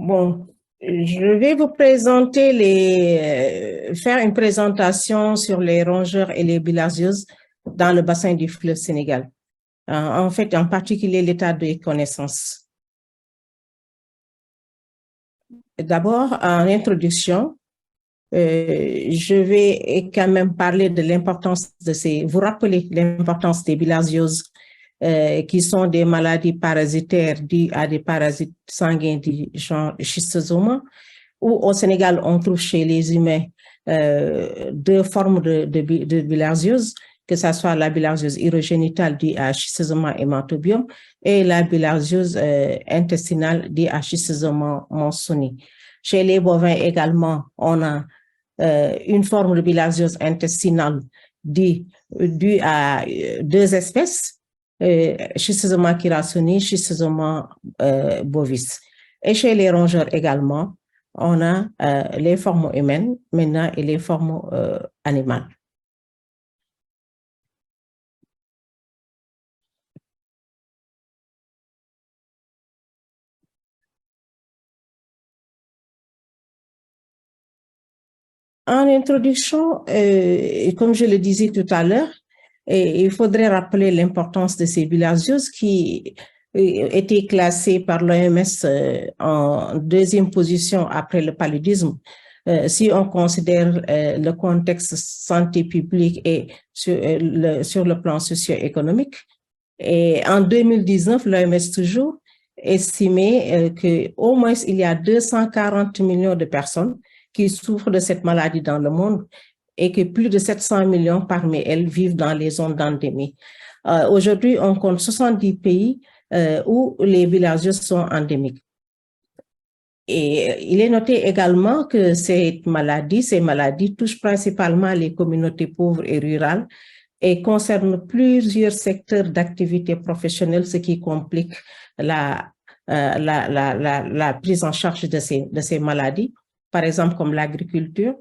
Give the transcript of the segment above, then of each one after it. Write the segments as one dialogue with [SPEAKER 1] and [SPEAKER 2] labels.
[SPEAKER 1] Bon, je vais vous présenter faire une présentation sur les rongeurs et les bilharzioses dans le bassin du fleuve Sénégal. En fait, en particulier l'état de connaissance. D'abord, en introduction, je vais quand même parler de l'importance vous rappeler l'importance des bilharzioses, qui sont des maladies parasitaires dues à des parasites sanguins du genre schistosoma, où au Sénégal, on trouve chez les humains deux formes de bilharziose, que ce soit la bilharziose urogénitale due à schistosoma hematobium et la bilharziose intestinale due à schistosoma monsooni. Chez les bovins également, on a une forme de bilharziose intestinale due à deux espèces, schistosoma kirassoni, schistosoma bovis. Et chez les rongeurs également, on a les formes humaines maintenant et les formes animales. En introduction, comme je le disais tout à l'heure, il faudrait rappeler l'importance de ces bilharzioses qui étaient classées par l'OMS en deuxième position après le paludisme. Si on considère le contexte santé publique et sur le plan socio-économique. Et en 2019, l'OMS toujours estimait qu'au moins il y a 240 millions de personnes qui souffrent de cette maladie dans le monde et que plus de 700 millions parmi elles vivent dans les zones d'endémie. Aujourd'hui, on compte 70 pays où les bilharzioses sont endémiques. Et il est noté également que ces maladies touchent principalement les communautés pauvres et rurales et concernent plusieurs secteurs d'activité professionnelle, ce qui complique la prise en charge de ces maladies, par exemple comme l'agriculture,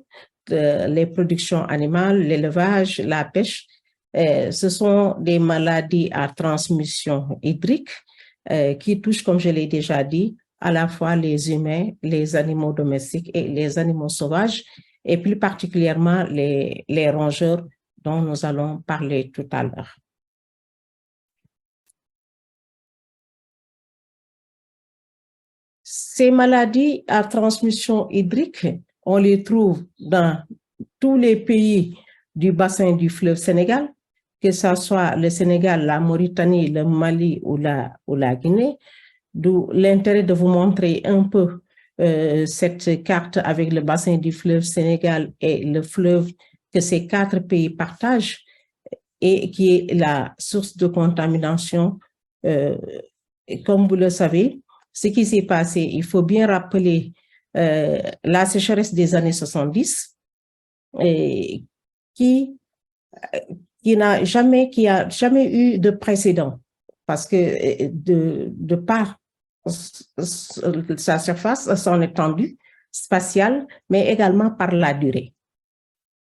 [SPEAKER 1] les productions animales, l'élevage, la pêche. Ce sont des maladies à transmission hydrique qui touchent, comme je l'ai déjà dit, à la fois les humains, les animaux domestiques et les animaux sauvages, et plus particulièrement les rongeurs dont nous allons parler tout à l'heure. Ces maladies à transmission hydrique, on les trouve dans tous les pays du bassin du fleuve Sénégal, que ce soit le Sénégal, la Mauritanie, le Mali ou la Guinée, d'où l'intérêt de vous montrer un peu cette carte avec le bassin du fleuve Sénégal et le fleuve que ces quatre pays partagent et qui est la source de contamination. Comme vous le savez, ce qui s'est passé, il faut bien rappeler la sécheresse des années 70 qui a jamais eu de précédent parce que de par sa surface, son étendue spatiale, mais également par la durée.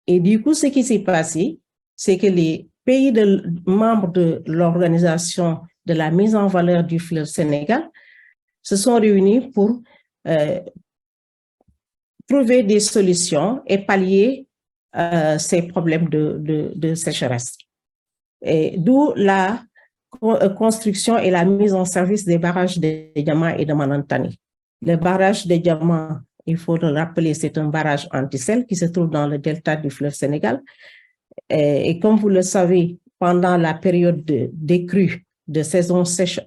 [SPEAKER 1] Et du coup, ce qui s'est passé, c'est que les pays membres de l'organisation de la mise en valeur du fleuve Sénégal se sont réunis pour trouver des solutions et pallier ces problèmes de sécheresse. D'où la construction et la mise en service des barrages de Diama et de Manantani. Le barrage de Diama, il faut le rappeler, c'est un barrage anti-sel qui se trouve dans le delta du fleuve Sénégal. Et comme vous le savez, pendant la période des crues de saison sèche,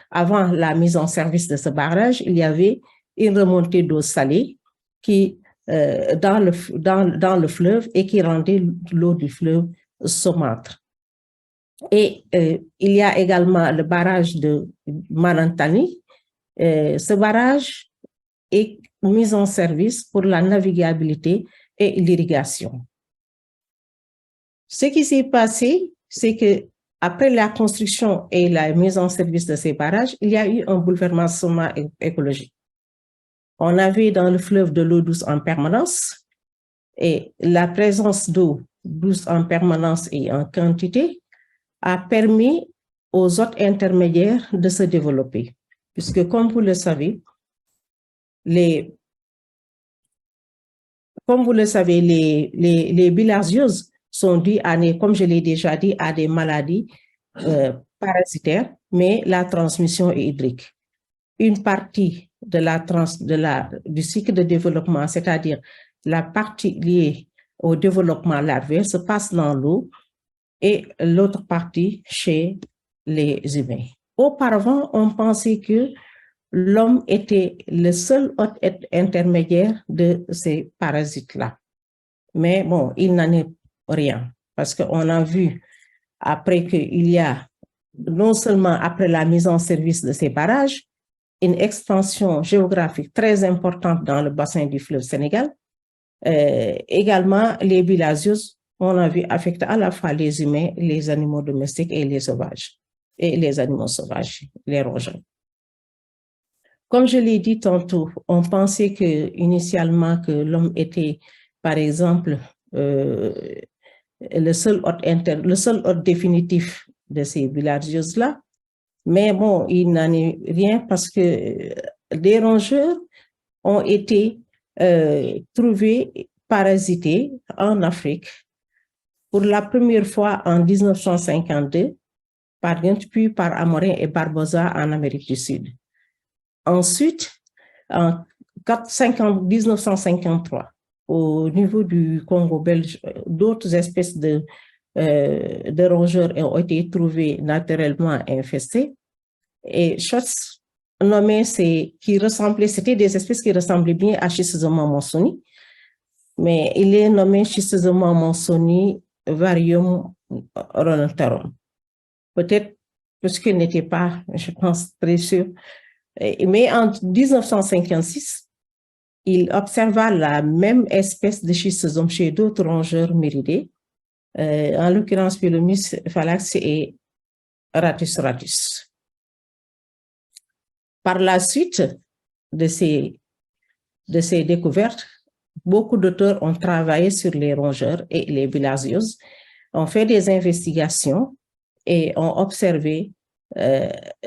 [SPEAKER 1] avant la mise en service de ce barrage, il y avait une remontée d'eau salée qui, dans le fleuve et qui rendait l'eau du fleuve saumâtre. Et il y a également le barrage de Manantani. Ce barrage est mis en service pour la navigabilité et l'irrigation. Ce qui s'est passé, c'est que après la construction et la mise en service de ces barrages, il y a eu un bouleversement écologique. On avait dans le fleuve de l'eau douce en permanence et la présence d'eau douce en permanence et en quantité a permis aux hôtes intermédiaires de se développer. Puisque, comme vous le savez, Comme vous le savez, les bilharzioses sont dues comme je l'ai déjà dit, à des maladies parasitaires, mais la transmission est hydrique. Une partie du cycle de développement, c'est-à-dire la partie liée au développement larvaire, se passe dans l'eau et l'autre partie chez les humains. Auparavant, on pensait que l'homme était le seul hôte intermédiaire de ces parasites-là. Mais bon, il n'en est rien, parce qu'on a vu après qu'il y a, non seulement après la mise en service de ces barrages, une expansion géographique très importante dans le bassin du fleuve Sénégal. Également, les bilharzioses, on a vu affecter à la fois les humains, les animaux domestiques et les sauvages, et les animaux sauvages, les rongeurs. Comme je l'ai dit tantôt, on pensait initialement que l'homme était, par exemple, le seul hôte définitif de ces bilharzioses-là. Mais bon, il n'en est rien parce que des rongeurs ont été trouvés parasités en Afrique pour la première fois en 1952 par Gunthe, puis par Amorin et Barbosa en Amérique du Sud. Ensuite, en 1953, au niveau du Congo belge, d'autres espèces de rongeurs ont été trouvés naturellement infestés. Et Schotz nommé c'était des espèces qui ressemblaient bien à Schistosoma monsoni, mais il est nommé Schistosoma monsoni varium rhonotarum. Peut-être parce qu'il n'était pas, je pense, très sûr. Mais en 1956, il observa la même espèce de schistosome chez d'autres rongeurs myridés, en l'occurrence Pilomus phalax et Rattus rattus. Par la suite de ces découvertes, beaucoup d'auteurs ont travaillé sur les rongeurs et les bilharzioses, ont fait des investigations et ont observé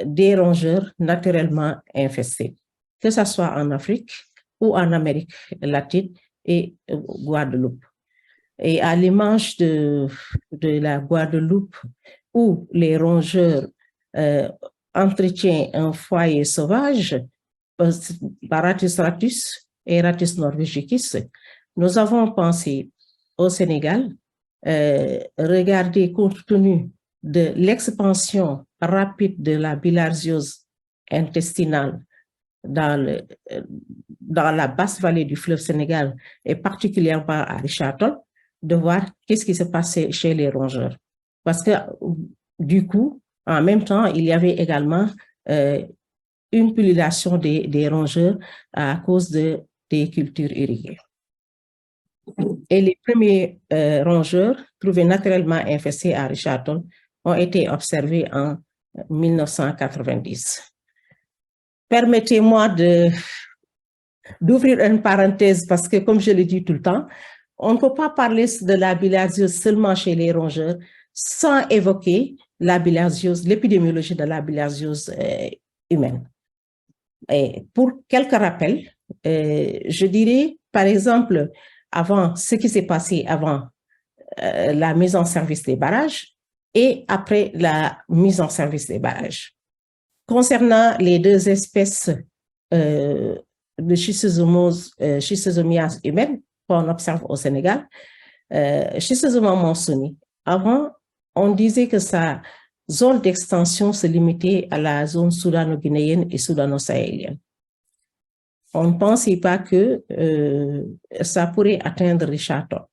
[SPEAKER 1] des rongeurs naturellement infestés, que ce soit en Afrique ou en Amérique latine et Guadeloupe. Et à l'image de la Guadeloupe, où les rongeurs entretiennent un foyer sauvage, Rattus rattus et Rattus norvegicus, nous avons pensé au Sénégal, regarder compte tenu de l'expansion rapide de la bilharziose intestinale dans la basse vallée du fleuve Sénégal et particulièrement à Richard Toll, de voir qu'est-ce qui se passait chez les rongeurs. Parce que du coup, en même temps, il y avait également une pullulation des rongeurs à cause des cultures irriguées. Et les premiers rongeurs trouvés naturellement infestés à Richard Toll ont été observés en 1990. Permettez-moi d'ouvrir une parenthèse parce que, comme je le dis tout le temps, on ne peut pas parler de la bilharziose seulement chez les rongeurs sans évoquer la bilharziose, l'épidémiologie de la bilharziose humaine. Et pour quelques rappels, je dirais, par exemple, avant ce qui s'est passé avant la mise en service des barrages et après la mise en service des barrages. Concernant les deux espèces de schistosomiase humaine qu'on observe au Sénégal, Schistosoma monsoni, avant, on disait que sa zone d'extension se limitait à la zone soudano-guinéenne et soudano-sahélienne. On ne pensait pas que ça pourrait atteindre Richard Toll.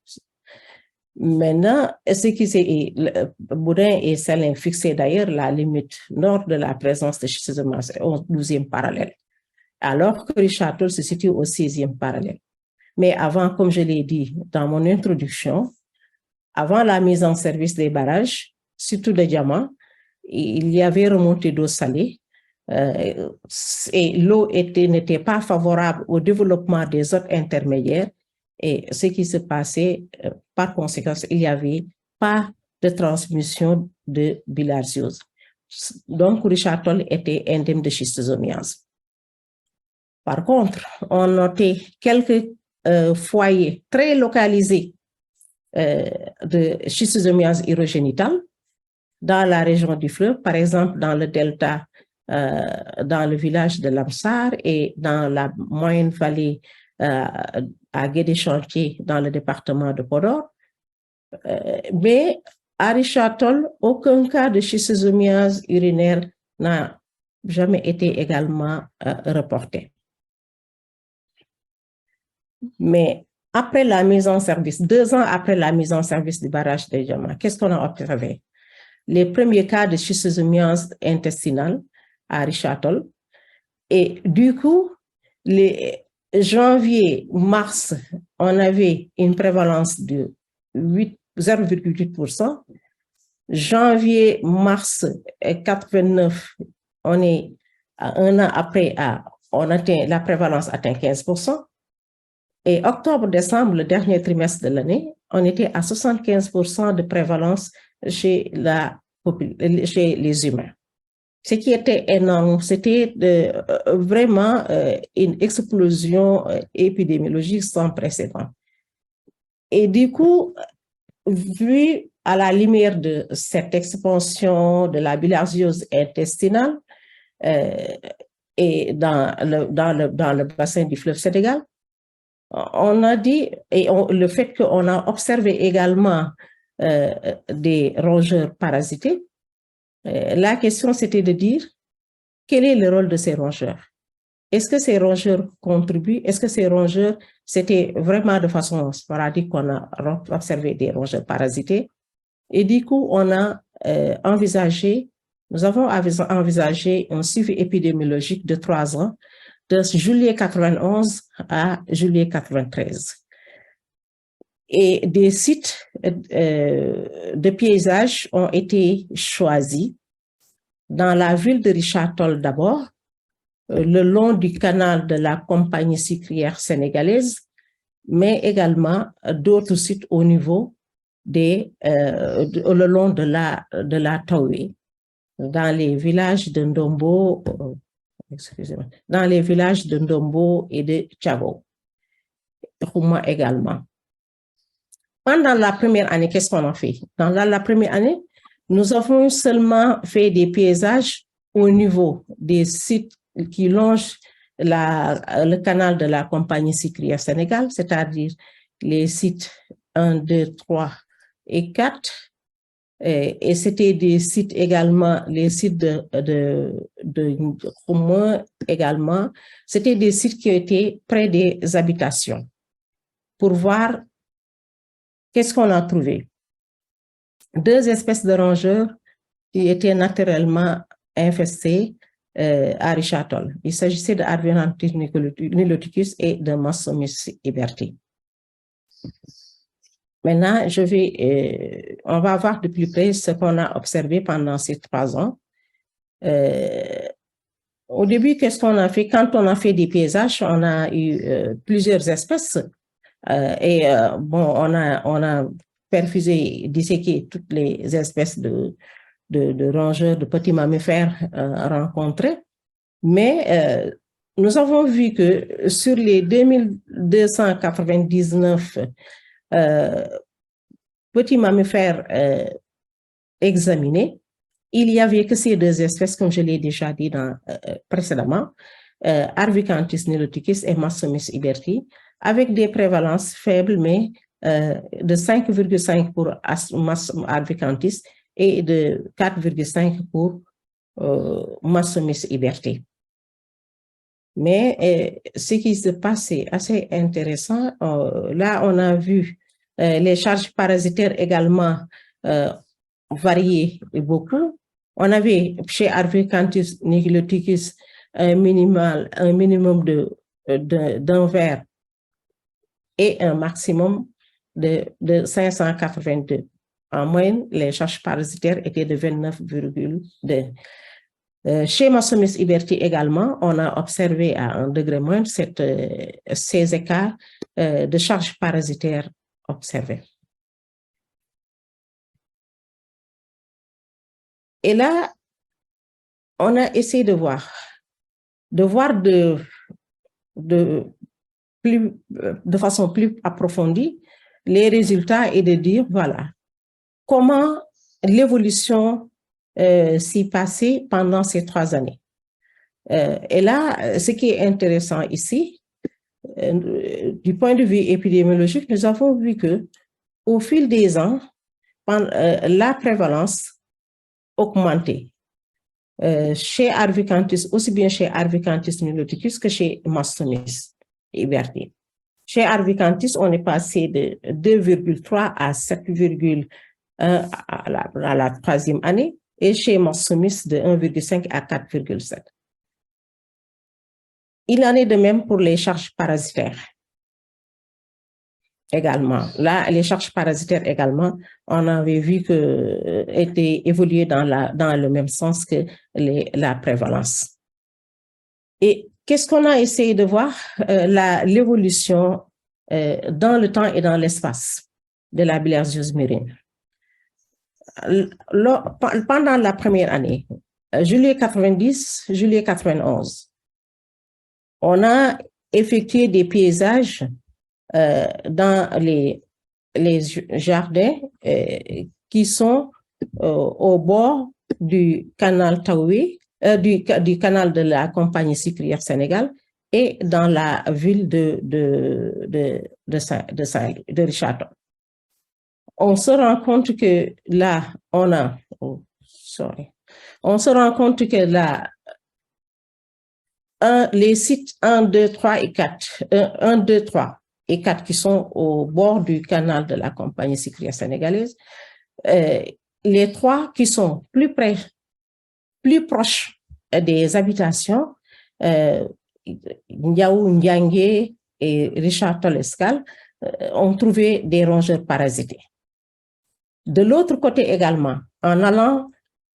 [SPEAKER 1] Maintenant, ce qui s'est, Boudin et Salin fixaient d'ailleurs la limite nord de la présence de Schistosoma au 12e parallèle, alors que Richard Toll se situe au 6e parallèle. Mais avant, comme je l'ai dit dans mon introduction, avant la mise en service des barrages, surtout de diamants, il y avait remontée d'eau salée et l'eau n'était pas favorable au développement des hôtes intermédiaires. Et ce qui se passait, par conséquent, il n'y avait pas de transmission de bilharziose. Donc, Richard Toll était indemne de schistosomiase. Par contre, on notait quelques foyers très localisés de schistosomiase urogénitale dans la région du fleuve, par exemple dans le delta, dans le village de Lamsar et dans la moyenne vallée à Guédé-Chantier dans le département de Podor. Mais à Richard-Toll, aucun cas de schistosomiase urinaire n'a jamais été également reporté. Mais après la mise en service, 2 ans après la mise en service du barrage de Diama, qu'est-ce qu'on a observé? Les premiers cas de schistosomiase intestinale à Richard-Toll. Et du coup, les janvier-mars, on avait une prévalence de 0,8%. Janvier-mars 89, on est un an après, la prévalence atteint 15%. Et octobre-décembre, le dernier trimestre de l'année, on était à 75% de prévalence chez les humains. Ce qui était énorme, c'était vraiment une explosion épidémiologique sans précédent. Et du coup, vu à la lumière de cette expansion de la bilharziose intestinale et dans le bassin du fleuve Sénégal, on a dit, et le fait qu'on a observé également des rongeurs parasités, la question c'était de dire quel est le rôle de ces rongeurs. Est-ce que ces rongeurs contribuent? Est-ce que ces rongeurs, c'était vraiment de façon sporadique qu'on a observé des rongeurs parasités? Et du coup, nous avons envisagé un suivi épidémiologique de 3 ans, de juillet 91 à juillet 93. Et des sites de piégeage ont été choisis dans la ville de Richard-Toll d'abord, le long du canal de la compagnie sucrière sénégalaise, mais également d'autres sites au niveau le long de la Taoué, dans les villages de Ndombo, dans les villages de Ndombo et de Tchago, Rouma également. Pendant la première année, qu'est-ce qu'on a fait? Dans la première année, nous avons seulement fait des piégeages au niveau des sites qui longent le canal de la compagnie sucrière Sénégal, c'est-à-dire les sites 1, 2, 3 et 4. Et c'était des sites également, les sites de Roumain également, c'était des sites qui étaient près des habitations pour voir qu'est-ce qu'on a trouvé. 2 espèces de rongeurs qui étaient naturellement infestées à Richard-Toll. Il s'agissait de Arvionanthus niloticus et de Massomus iberti. Maintenant, on va voir de plus près ce qu'on a observé pendant ces 3 ans. Au début, qu'est-ce qu'on a fait? Quand on a fait des piégeages, on a eu plusieurs espèces. On a perfusé, disséqué toutes les espèces de rongeurs, de petits mammifères rencontrés. Mais nous avons vu que sur les 2299 petits mammifères examinés, il n'y avait que ces 2 espèces, comme je l'ai déjà dit précédemment, Arvicanthus niloticus et Massomus iberti, avec des prévalences faibles, mais de 5,5 pour Arvicanthus et de 4,5 pour Massomus iberti. Mais ce qui se passe est assez intéressant. Là, on a vu les charges parasitaires également varier beaucoup. On avait chez Arvicanthus niloticus un minimum d'un verre et un maximum de 582. En moyenne, les charges parasitaires étaient de 29,2. Chez Massomus iberti également, on a observé à un degré moindre ces écarts de charges parasitaires observés. Et là, on a essayé de voir de façon plus approfondie les résultats et de dire, voilà, comment l'évolution s'est passée pendant ces 3 années. Et là, ce qui est intéressant ici, du point de vue épidémiologique, nous avons vu que au fil des ans, la prévalence augmentait. Chez Arvicanthus, aussi bien chez Arvicanthus niloticus que chez Mastomys iberti. Chez Arvicanthus, on est passé de 2,3 à 7,1 à la 3e année, et chez Mastomys de 1,5 à 4,7. Il en est de même pour les charges parasitaires. Également, là, les charges parasitaires également, on avait vu que étaient évoluées dans le même sens que la prévalence. Et qu'est-ce qu'on a essayé de voir? L'évolution dans le temps et dans l'espace de la bilharziose murine. Pendant la première année, juillet 90, juillet 91, on a effectué des paysages dans les jardins qui sont au bord du canal Taoué, du canal de la Compagnie sucrière Sénégal, et dans la ville de Richard-Toll. On se rend compte que là, on se rend compte que là, les sites 1, 2, 3 et 4, 1, 2, 3 et 4 qui sont au bord du canal de la Compagnie sucrière sénégalaise, les 3 qui sont plus proches des habitations, Ndiaou, Ndiangué et Richard-Toll Escale, ont trouvé des rongeurs parasités. De l'autre côté également, en allant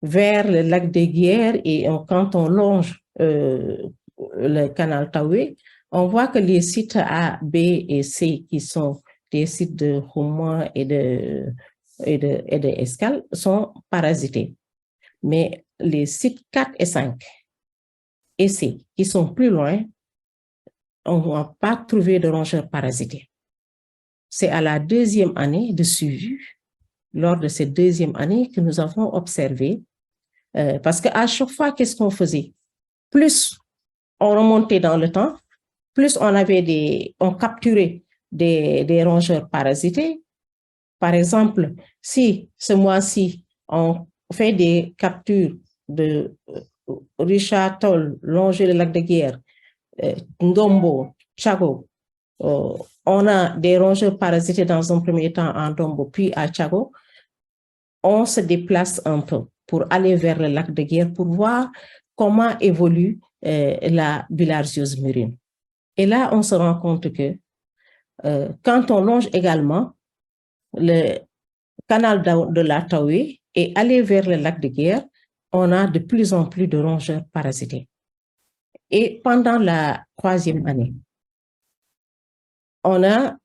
[SPEAKER 1] vers le lac des Guiers et quand on longe le canal Taoué, on voit que les sites A, B et C, qui sont des sites de Houma et de Escale, sont parasités. Mais les sites 4 et 5 et C, qui sont plus loin, on n'a pas trouvé de rongeurs parasités. C'est à la 2e année de suivi, lors de cette 2e année, que nous avons observé, parce qu'à chaque fois, qu'est-ce qu'on faisait? Plus on remontait dans le temps, plus on capturait des rongeurs parasités. Par exemple, si ce mois-ci, on fait des captures de Richard-Toll, longer le lac de Guiers, Ndombo, Tchago, on a des rongeurs parasités dans un premier temps en Ndombo, puis à Tchago, on se déplace un peu pour aller vers le lac de Guiers pour voir comment évolue la bilharziose murine. Et là, on se rend compte que quand on longe également le canal de la Taoué et aller vers le lac de Guiers, on a de plus en plus de rongeurs parasités. Et pendant la 3e année, on a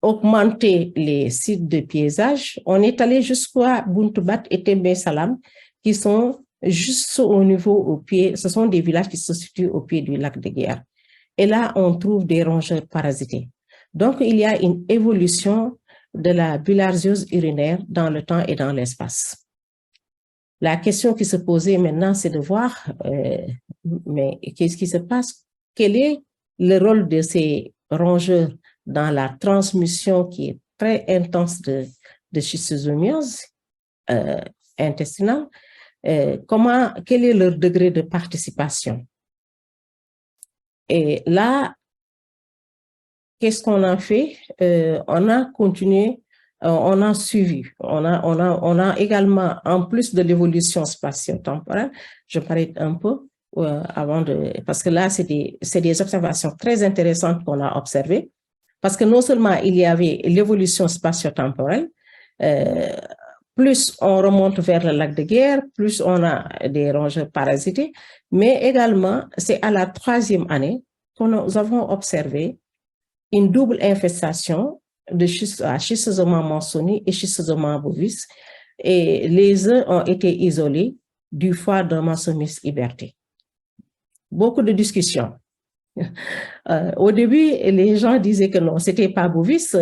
[SPEAKER 1] augmenté les sites de piégeage. On est allé jusqu'à Buntubat et Tembe Salam, qui sont juste au niveau au pied, ce sont des villages qui se situent au pied du lac de Guiers. Et là, on trouve des rongeurs parasités. Donc, il y a une évolution de la bilharziose urinaire dans le temps et dans l'espace. La question qui se posait maintenant, c'est de voir, mais qu'est-ce qui se passe? Quel est le rôle de ces rongeurs dans la transmission qui est très intense de schistosomiose intestinale? Quel est leur degré de participation? Et là, qu'est-ce qu'on a fait? On a continué, on a suivi, on a également, en plus de l'évolution spatio-temporelle, je parlais un peu parce que là, c'est des observations très intéressantes qu'on a observées, parce que non seulement il y avait l'évolution spatio-temporelle, plus on remonte vers le lac de Guiers, plus on a des rongeurs parasités, mais également, c'est à la 3e année que nous avons observé une double infestation de Schistosoma mansoni et Schistosoma bovis, et les uns ont été isolés du foie de Mastomys iberti. Beaucoup de discussions. Au début, les gens disaient que non, c'était pas bovis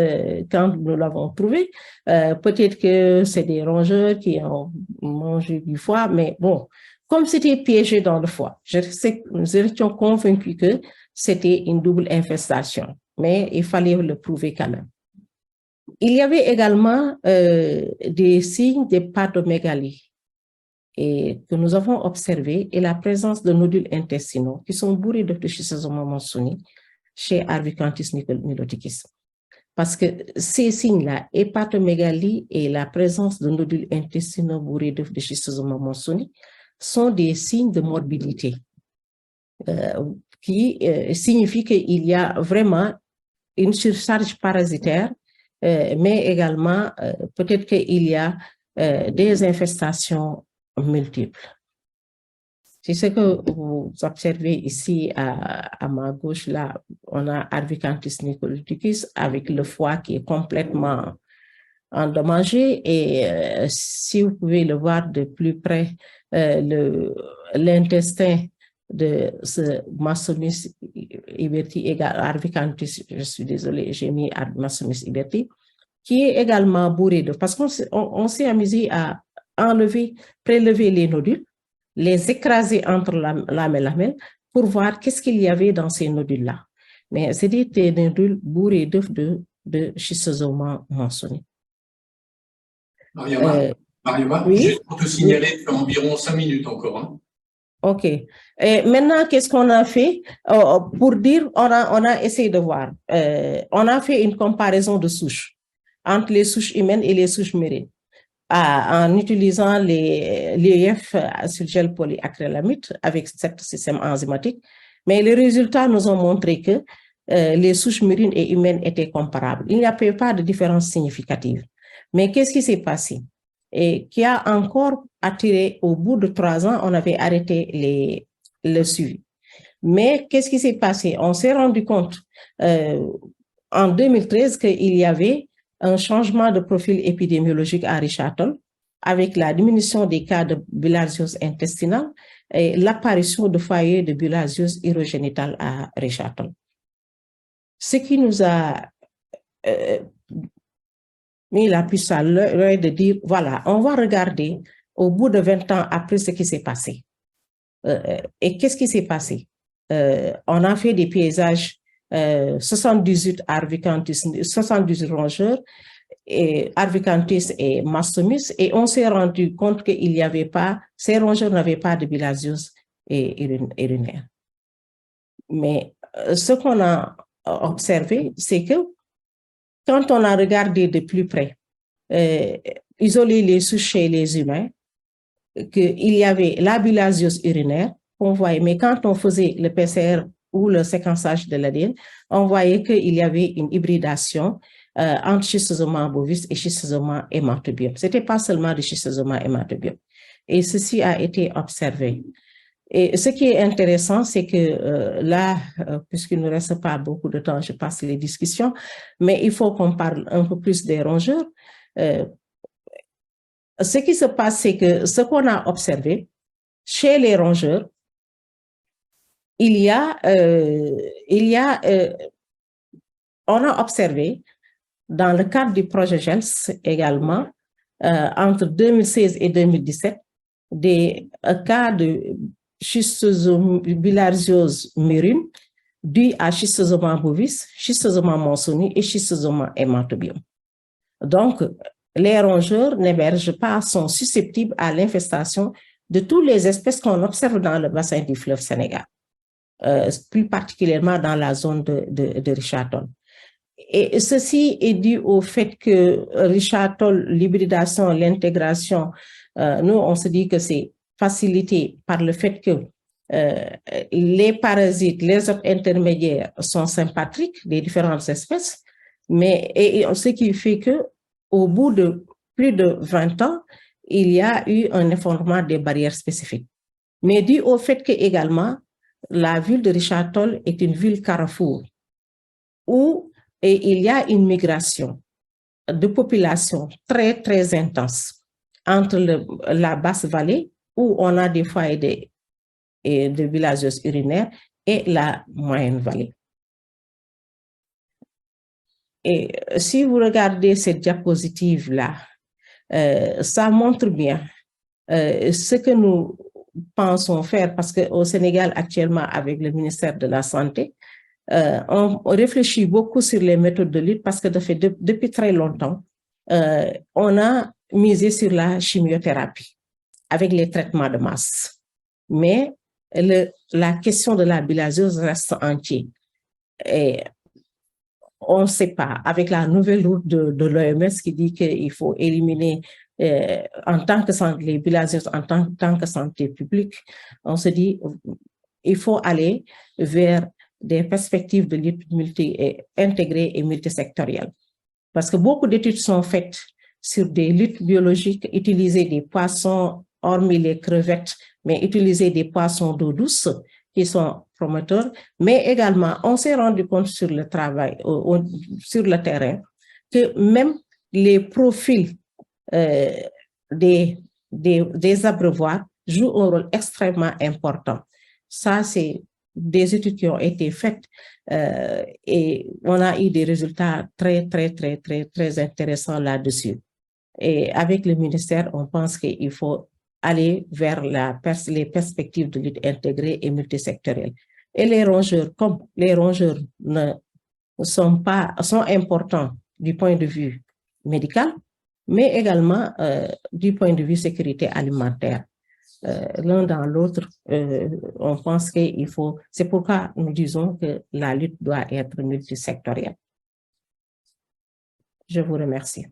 [SPEAKER 1] quand nous l'avons trouvé. Peut-être que c'est des rongeurs qui ont mangé du foie, mais bon, comme c'était piégé dans le foie, nous étions convaincus que c'était une double infestation, mais il fallait le prouver quand même. Il y avait également des signes d'hépatomégalie et que nous avons observé et la présence de nodules intestinaux qui sont bourrés de schistosoma monsooni chez Arvicanthus niloticus. Parce que ces signes-là, hépatomégalie et la présence de nodules intestinaux bourrés de schistosoma monsooni, sont des signes de morbidité qui signifient qu'il y a vraiment une surcharge parasitaire, mais également peut-être qu'il y a des infestations multiples. C'est ce que vous observez ici à ma gauche, là, on a Arvicanthus niloticus avec le foie qui est complètement endommagé et si vous pouvez le voir de plus près, l'intestin de ce Mastomys iberti égal Arvicanthus, je suis désolée, j'ai mis Mastomys iberti, qui est également bourré de, parce qu'on s'est amusé à prélever les nodules, les écraser entre l'âme et lamelle pour voir qu'est-ce qu'il y avait dans ces nodules-là. Mais c'était des nodules bourrés de schistosoma monsooni.
[SPEAKER 2] Mariama, oui? Juste pour te signaler, tu as environ 5 minutes encore. Hein.
[SPEAKER 1] OK. Et maintenant, qu'est-ce qu'on a fait? Pour dire, on a essayé de voir. On a fait une comparaison de souches entre les souches humaines et les souches murines en utilisant l'IEF acylgel polyacrylamide avec cet système enzymatique. Mais les résultats nous ont montré que les souches murines et humaines étaient comparables. Il n'y avait pas de différence significative. Mais qu'est-ce qui s'est passé? Et qui a encore attiré, au bout de 3 ans, on avait arrêté le suivi. Mais qu'est-ce qui s'est passé? On s'est rendu compte en 2013 qu'il y avait un changement de profil épidémiologique à Richard-Toll avec la diminution des cas de bilharziose intestinale et l'apparition de foyers de bilharziose urogénitale à Richard-Toll. Ce qui nous a mis la puce à l'œil de dire, voilà, on va regarder au bout de 20 ans après ce qui s'est passé. Et qu'est-ce qui s'est passé? On a fait des paysages 78 Arvicanthus, 78 rongeurs, et Arvicanthus et Mastomys, et on s'est rendu compte qu'il n'y avait pas, ces rongeurs n'avaient pas de bilharziose urinaire. Mais ce qu'on a observé, c'est que quand on a regardé de plus près, isolé les souches chez les humains, qu'il y avait la bilharziose urinaire, on voyait, mais quand on faisait le PCR ou le séquençage de l'ADN, on voyait qu'il y avait une hybridation entre schistosoma bovis et schistosoma hématobium. Ce n'était pas seulement du schistosoma hématobium. Et ceci a été observé. Et ce qui est intéressant, c'est que là, puisqu'il ne reste pas beaucoup de temps, je passe les discussions, mais il faut qu'on parle un peu plus des rongeurs. Ce qui se passe, c'est que ce qu'on a observé chez les rongeurs, on a observé dans le cadre du projet GELS également, entre 2016 et 2017, des cas de bilharziose murine due à schistosoma bovis, schistosoma monsooni et schistosoma hématobium. Donc, les rongeurs n'hébergent pas, sont susceptibles à l'infestation de toutes les espèces qu'on observe dans le bassin du fleuve Sénégal, plus particulièrement dans la zone de Richard-Toll. Et ceci est dû au fait que Richard-Toll, l'hybridation, l'intégration, nous, on se dit que c'est facilité par le fait que les parasites, les autres intermédiaires sont sympatriques des différentes espèces, mais ce qui fait que au bout de plus de 20 ans, il y a eu un effondrement des barrières spécifiques. Mais dû au fait que également, la ville de Richard-Toll est une ville carrefour où il y a une migration de population très, très intense entre la basse vallée, où on a des foyers de bilharziose urinaire, et la moyenne vallée. Et si vous regardez cette diapositive-là, ça montre bien ce que nous pensons faire, parce qu'au Sénégal, actuellement, avec le ministère de la Santé, on réfléchit beaucoup sur les méthodes de lutte parce que depuis très longtemps, on a misé sur la chimiothérapie avec les traitements de masse. Mais la question de la bilharziose reste entière. Et on ne sait pas, avec la nouvelle route de l'OMS qui dit qu'il faut éliminer en tant que les bilharzioses en tant que santé publique, on se dit il faut aller vers des perspectives de lutte intégrées et multisectorielles. Parce que beaucoup d'études sont faites sur des luttes biologiques, utiliser des poissons, hormis les crevettes, mais utiliser des poissons d'eau douce qui sont promoteurs, mais également, on s'est rendu compte sur le travail, sur le terrain, que même les profils des abreuvoirs jouent un rôle extrêmement important. Ça, c'est des études qui ont été faites et on a eu des résultats très intéressants là-dessus. Et avec le ministère, on pense qu'il faut aller vers les perspectives de lutte intégrée et multisectorielle. Et les rongeurs, comme les rongeurs sont importants du point de vue médical, mais également du point de vue sécurité alimentaire. L'un dans l'autre, on pense qu'il faut, c'est pourquoi nous disons que la lutte doit être multisectorielle. Je vous remercie.